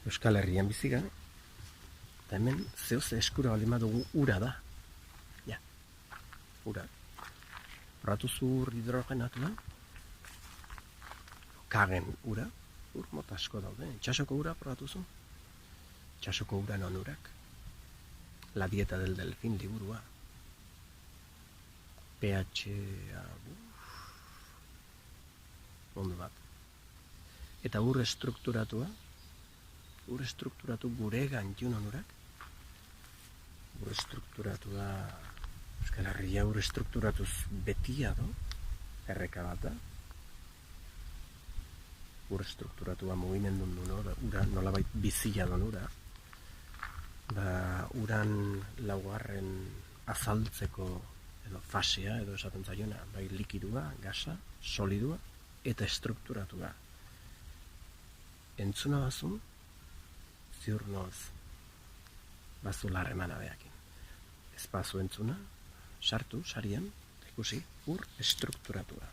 Euskal Herrian biziga, eta hemen zehose eskura bali dugu ura da. Ja, ura. Horratu zur hidrogenatua, kagen ura, ur mota asko daude. Itxasoko ura probatu zu? Itxasoko ura non urak. La dieta del delfín liburua. pH-a, ondo bat. Eta ur estrukturatua, ur estrukturatu gure gantun onurak. Ur estrukturatua, Euskal Herria ur estrukturatuz betia do, erreka bat da. Ur estrukturatua mugimendun du, ura nolabait bizia don ura. Uran laugarren azaltzeko edo fasea, edo esaten zaiona, bai likidua, gasa, solidua eta estrukturatua. Entzuna bazun, ziur noz, bazular emana behakin. Ez bazu entzuna, sartu, sarian, ikusi, ur estrukturatua.